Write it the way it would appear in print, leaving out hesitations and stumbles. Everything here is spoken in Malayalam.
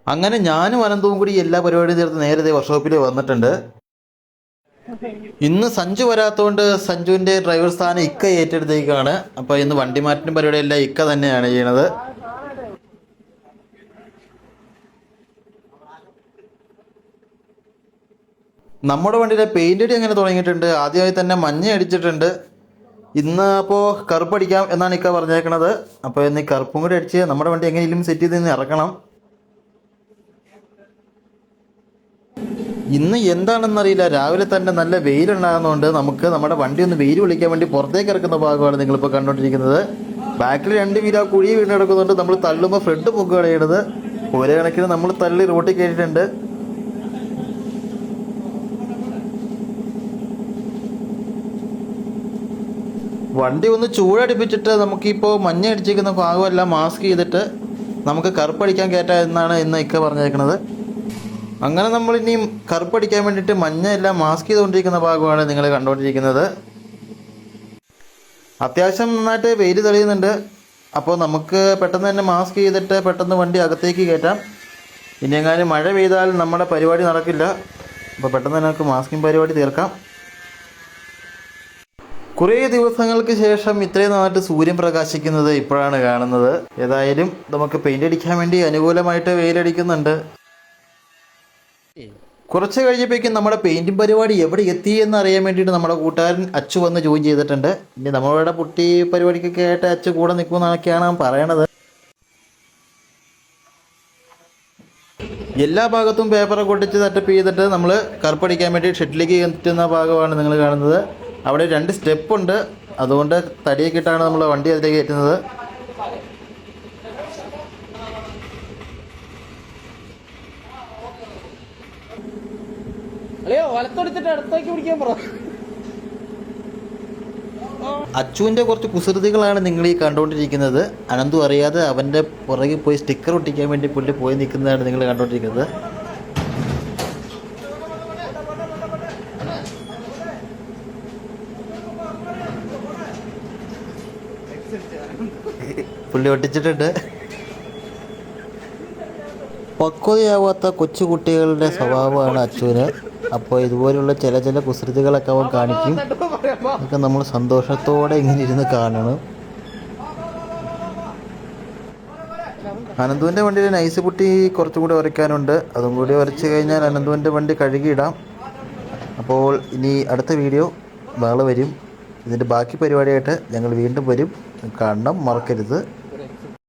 അങ്ങനെ ഞാനും അനന്തവും കൂടി എല്ലാ പരിപാടിയും ചേർത്ത് നേരത്തെ വർക്ക്ഷോപ്പിൽ വന്നിട്ടുണ്ട്. ഇന്ന് സഞ്ജു വരാത്തതുകൊണ്ട് സഞ്ജുവിൻ്റെ ഡ്രൈവർ സ്ഥാനം ഇക്ക ഏറ്റെടുത്തേക്കാണ്. അപ്പോൾ ഇന്ന് വണ്ടി മാറ്റലും പരിപാടിയെല്ലാം ഇക്ക തന്നെയാണ് ചെയ്യണത്. നമ്മുടെ വണ്ടിയുടെ പെയിൻ്റ് അടി അങ്ങനെ തുടങ്ങിയിട്ടുണ്ട്. ആദ്യമായി തന്നെ മഞ്ഞ അടിച്ചിട്ടുണ്ട്. ഇന്ന് അപ്പോൾ കറുപ്പടിക്കാം എന്നാണ് ഇക്ക പറഞ്ഞേക്കണത്. അപ്പോൾ ഇന്ന് ഈ കറുപ്പും കൂടി അടിച്ച് നമ്മുടെ വണ്ടി എങ്ങനെയും സെറ്റ് ചെയ്ത് നിന്ന് ഇറക്കണം. ഇന്ന് എന്താണെന്നറിയില്ല, രാവിലെ തന്നെ നല്ല വെയിലുണ്ടാകുന്നതുകൊണ്ട് നമുക്ക് നമ്മുടെ വണ്ടി ഒന്ന് വെയിൽ വിളിക്കാൻ വേണ്ടി പുറത്തേക്ക് ഇറക്കുന്ന ഭാഗമാണ് നിങ്ങളിപ്പോൾ കണ്ടുകൊണ്ടിരിക്കുന്നത്. ബാക്കിൽ 2 വീൽ ആ കുഴി വീണ് കിടക്കുന്നുണ്ട്. നമ്മൾ തള്ളുമ്പോൾ ഫ്രണ്ട് പൊക്കുകയാണ് ചെയ്യണത്. ഒരേ കണക്കിന് നമ്മൾ തള്ളി റോട്ടിൽ കയറ്റിയിട്ടുണ്ട്. വണ്ടി ഒന്ന് ചൂടടിപ്പിച്ചിട്ട് നമുക്കിപ്പോൾ മഞ്ഞ അടിച്ചിരിക്കുന്ന ഭാഗമെല്ലാം മാസ്ക് ചെയ്തിട്ട് നമുക്ക് കറുപ്പടിക്കാൻ കയറ്റാം എന്നാണ് ഇന്ന് ഇക്ക പറഞ്ഞേക്കുന്നത്. അങ്ങനെ നമ്മളിനിയും കറുപ്പടിക്കാൻ വേണ്ടിയിട്ട് മഞ്ഞ എല്ലാം മാസ്ക് ചെയ്തുകൊണ്ടിരിക്കുന്ന ഭാഗമാണ് നിങ്ങൾ കണ്ടുകൊണ്ടിരിക്കുന്നത്. അത്യാവശ്യം നന്നായിട്ട് വെയിൽ തെളിയുന്നുണ്ട്. അപ്പോൾ നമുക്ക് പെട്ടെന്ന് തന്നെ മാസ്ക് ചെയ്തിട്ട് പെട്ടെന്ന് വണ്ടി അകത്തേക്ക് കയറ്റാം. ഇനി എങ്ങാനും മഴ പെയ്താൽ നമ്മുടെ പരിപാടി നടക്കില്ല. അപ്പോൾ പെട്ടെന്ന് തന്നെ നമുക്ക് മാസ്കിങ് പരിപാടി തീർക്കാം. കുറേ ദിവസങ്ങൾക്ക് ശേഷം ഇത്രയും നന്നായിട്ട് സൂര്യൻ പ്രകാശിക്കുന്നത് ഇപ്പോഴാണ് കാണുന്നത്. ഏതായാലും നമുക്ക് പെയിൻ്റ് അടിക്കാൻ വേണ്ടി അനുകൂലമായിട്ട് വെയിലടിക്കുന്നുണ്ട്. കുറച്ച് കഴിഞ്ഞപ്പോഴേക്കും നമ്മുടെ പെയിൻറ്റിങ് പരിപാടി എവിടെ എത്തി എന്ന് അറിയാൻ വേണ്ടിയിട്ട് നമ്മുടെ കൂട്ടുകാരൻ അച്ചു വന്ന് ജോയിൻ ചെയ്തിട്ടുണ്ട്. ഇനി നമ്മളുടെ പുട്ടി പരിപാടിക്കൊക്കെ ആയിട്ട് അച്ചു കൂടെ നിൽക്കുമെന്നൊക്കെയാണ് പറയണത്. എല്ലാ ഭാഗത്തും പേപ്പറൊക്കെ ഒട്ടിച്ച് സെറ്റപ്പ് ചെയ്തിട്ട് നമ്മൾ കറുപ്പടിക്കാൻ വേണ്ടി ഷെഡിലേക്ക് കയറ്റുന്ന ഭാഗമാണ് നിങ്ങൾ കാണുന്നത്. അവിടെ 2 സ്റ്റെപ്പ് ഉണ്ട്. അതുകൊണ്ട് തടിയൊക്കെ ഇട്ടാണ് നമ്മൾ വണ്ടി അതിലേക്ക് കയറ്റുന്നത്. അച്ചുവിൻ്റെ കുറച്ച് കുസൃതികളാണ് നിങ്ങൾ ഈ കണ്ടുകൊണ്ടിരിക്കുന്നത്. അനന്തു അറിയാതെ അവൻ്റെ പുറകിൽ പോയി സ്റ്റിക്കർ ഒട്ടിക്കാൻ വേണ്ടി പുള്ളി പോയി നിൽക്കുന്നതാണ് നിങ്ങൾ കണ്ടുകൊണ്ടിരിക്കുന്നത്. പുള്ളി ഒട്ടിച്ചിട്ടുണ്ട്. പക്വതയാവാത്ത കൊച്ചുകുട്ടികളുടെ സ്വഭാവമാണ് അച്ചുവിന്. അപ്പോൾ ഇതുപോലുള്ള ചില കുസൃതികളൊക്കെ അവൻ കാണിക്കും. അതൊക്കെ നമ്മൾ സന്തോഷത്തോടെ ഇങ്ങനെ ഇരുന്ന് കാണണം. അനന്തുവിൻ്റെ വണ്ടിയിൽ നൈസ് പുട്ടി കുറച്ചും കൂടി ഉരയ്ക്കാനുണ്ട്. അതും കൂടി ഉരച്ച് കഴിഞ്ഞാൽ അനന്തുവിൻ്റെ വണ്ടി കഴുകിയിടാം. അപ്പോൾ ഇനി അടുത്ത വീഡിയോ നാളെ വരും. ഇതിൻ്റെ ബാക്കി പരിപാടിയായിട്ട് ഞങ്ങൾ വീണ്ടും വരും. കാണണം മറക്കരുത്.